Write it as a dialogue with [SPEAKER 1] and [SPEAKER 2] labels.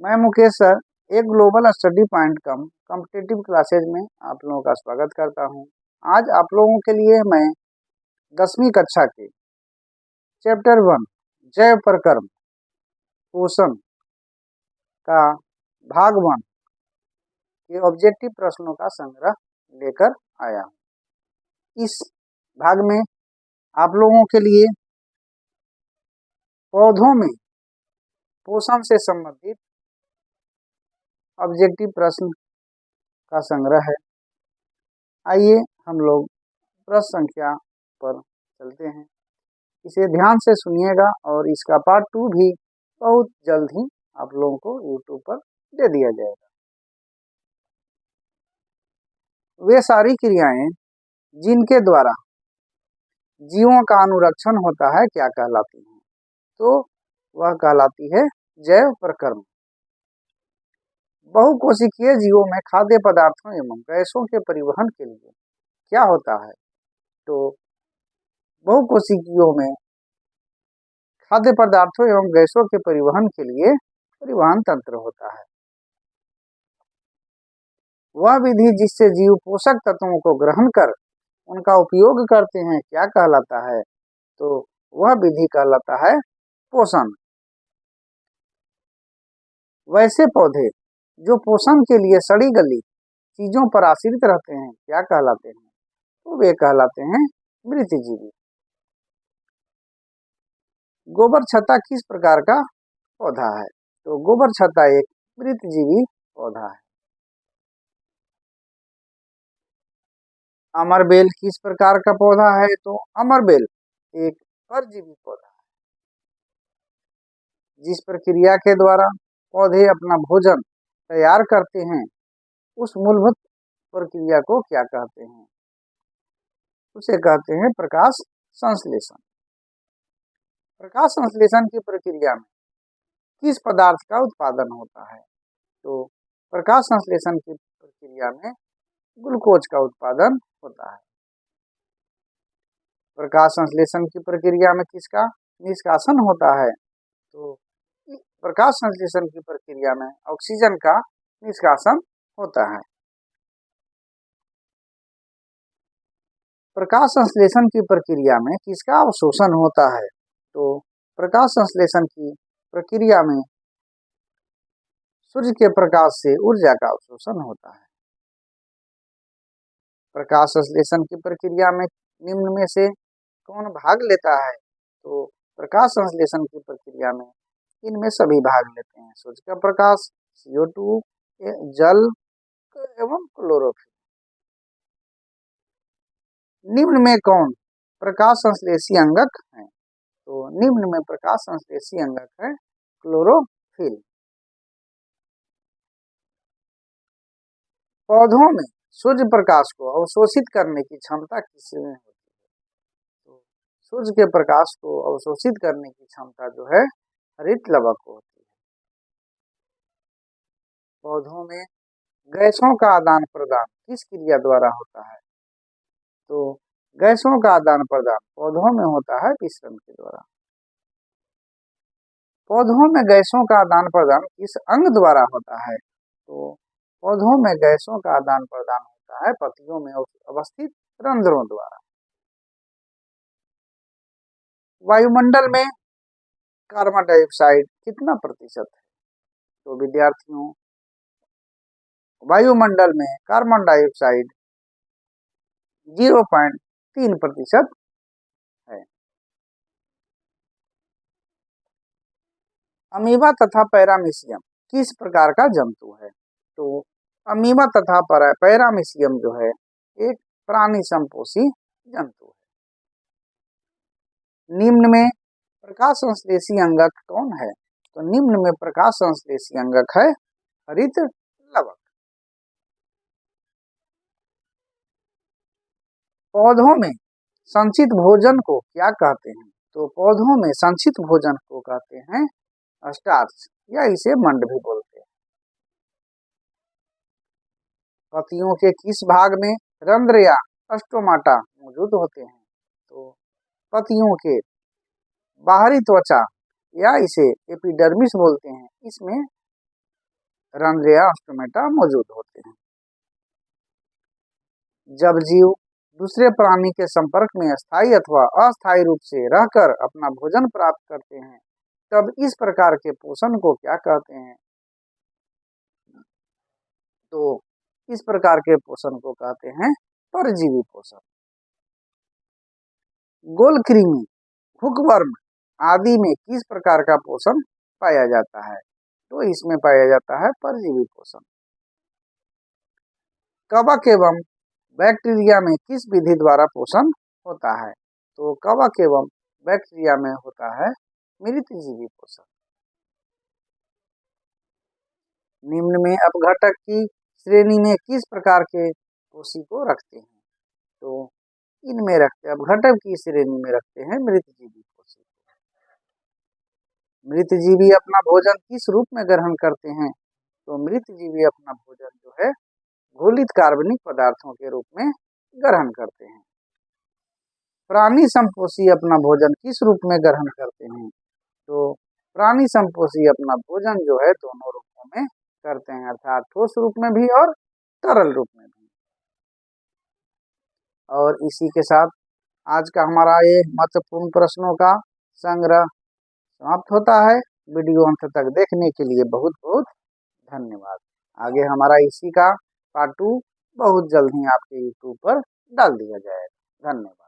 [SPEAKER 1] मैं मुकेश सर एक global study point कम competitive classes में आप लोगों का स्वागत करता हूं। आज आप लोगों के लिए मैं 10वीं कक्षा के चैप्टर 1 जैव प्रक्रम पोषण का भाग 1 के ऑब्जेक्टिव प्रश्नों का संग्रह लेकर आया हूं। इस भाग में आप लोगों के लिए पौधों में पोषण से संबंधित ऑब्जेक्टिव प्रश्न का संग्रह है। आइए हम लोग प्रश्न संख्या पर चलते हैं। इसे ध्यान से सुनिएगा और इसका पार्ट 2 भी बहुत जल्द ही आप लोगों को यूट्यूब पर दे दिया जाएगा। वे सारी क्रियाएं जिनके द्वारा जीवों का अनुरक्षण होता है क्या कहलाती हैं? तो वह कहलाती है जैव प्रक्रम। बहुकोशिकीय जीवों में खाद्य पदार्थों एवं गैसों के परिवहन के लिए क्या होता है? तो बहुकोशिकीयों में खाद्य पदार्थों एवं गैसों के परिवहन के लिए परिवहन तंत्र होता है। वह विधि जिससे जीव पोषक तत्वों को ग्रहण कर उनका उपयोग करते हैं क्या कहलाता है? तो वह विधि कहलाता है पोषण। वैसे पौधे जो पोषण के लिए सड़ी गली चीजों पर आश्रित रहते हैं क्या कहलाते हैं? तो वे कहलाते हैं मृतजीवी। गोबर छत्ता किस प्रकार का पौधा है? तो गोबर छत्ता एक मृतजीवी पौधा है। अमरबेल किस प्रकार का पौधा है? तो अमरबेल एक परजीवी पौधा है। जिस प्रक्रिया के द्वारा पौधे अपना भोजन तैयार करते हैं उस मूलभूत प्रक्रिया को क्या कहते हैं? उसे कहते हैं प्रकाश संश्लेषण। प्रकाश संश्लेषण की प्रक्रिया में किस पदार्थ का उत्पादन होता है? तो प्रकाश संश्लेषण की प्रक्रिया में ग्लूकोज का उत्पादन होता है। प्रकाश संश्लेषण की प्रक्रिया में किसका निष्कासन होता है? तो प्रकाश संश्लेषण की प्रक्रिया में ऑक्सीजन का निष्कासन होता है। प्रकाश संश्लेषण की प्रक्रिया में किसका अवशोषण होता है? तो प्रकाश संश्लेषण की प्रक्रिया में सूर्य के प्रकाश से ऊर्जा का अवशोषण होता है। प्रकाश संश्लेषण की प्रक्रिया में निम्न में से कौन भाग लेता है? तो प्रकाश संश्लेषण की प्रक्रिया में इनमें सभी भाग लेते हैं। सूर्य का प्रकाश, CO2, जल एवं क्लोरोफिल। निम्न में कौन प्रकाश संश्लेषी अंगक है? तो निम्न में प्रकाश संश्लेषी अंगक है क्लोरोफिल। पौधों में सूर्य प्रकाश को अवशोषित करने की क्षमता किसमें होती है? तो सूर्य के प्रकाश को अवशोषित करने की क्षमता जो है हरित लवक को होती है। पौधों में गैसों का आदान प्रदान किस क्रिया द्वारा होता है? तो गैसों का आदान प्रदान पौधों में होता है विसरण के द्वारा। पौधों में गैसों का आदान प्रदान किस अंग द्वारा होता है? तो पौधों में गैसों का आदान प्रदान होता है पत्तियों में अवस्थित रंध्रों द्वारा। वायुमंडल में कार्बन डाइऑक्साइड कितना प्रतिशत है? तो विद्यार्थियों वायुमंडल में कार्बन डाइऑक्साइड 0.3% है। अमीबा तथा पैरामीशियम किस प्रकार का जंतु है? तो अमीबा तथा पैरामीशियम जो है एक प्राणी संपोषी जंतु है। निम्न में प्रकाश संश्लेषी अंगक कौन है? तो निम्न में प्रकाश संश्लेषी अंगक है हरित लवक। पौधों में संचित भोजन को क्या कहते हैं? तो पौधों में संचित भोजन को कहते हैं स्टार्च या इसे मंड भी बोलते हैं। पत्तियों के किस भाग में रंध्र या स्टोमाटा मौजूद होते हैं? तो पत्तियों के बाहरी त्वचा या इसे एपिडर्मिस बोलते हैं, इसमें रनरिया स्टोमेटा मौजूद होते हैं। जब जीव दूसरे प्राणी के संपर्क में स्थायी अथवा अस्थायी रूप से रहकर अपना भोजन प्राप्त करते हैं, तब इस प्रकार के पोषण को क्या कहते हैं? तो इस प्रकार के पोषण को कहते हैं परजीवी पोषण। गोलकृमि, हुकवर्म आदि में किस प्रकार का पोषण पाया जाता है? तो इसमें पाया जाता है परजीवी पोषण। कवक एवं बैक्टीरिया में किस विधि द्वारा पोषण होता है? तो कवक एवं बैक्टीरिया में होता है मृतजीवी पोषण। निम्न में अपघटक की श्रेणी में किस प्रकार के कोशी को रखते हैं? तो इनमें रखते हैं, अपघटक की श्रेणी में रखते हैं मृतजीवी कोशी। मृतजीवी अपना भोजन किस रूप में ग्रहण करते हैं? तो मृतजीवी अपना भोजन जो है घोलित कार्बनिक पदार्थों के रूप में ग्रहण करते हैं। प्राणी संपोषी अपना भोजन किस रूप में ग्रहण करते हैं? तो प्राणी संपोषी अपना भोजन जो है दोनों रूपों में करते हैं, अर्थात ठोस रूप में भी और तरल रूप में भी। और इसी के साथ आज का हमारा ये महत्वपूर्ण प्रश्नों का संग्रह समाप्त होता है। वीडियो अंत तक देखने के लिए बहुत बहुत धन्यवाद। आगे हमारा इसी का पार्ट 2 बहुत जल्द ही आपके यूट्यूब पर डाल दिया जाएगा। धन्यवाद।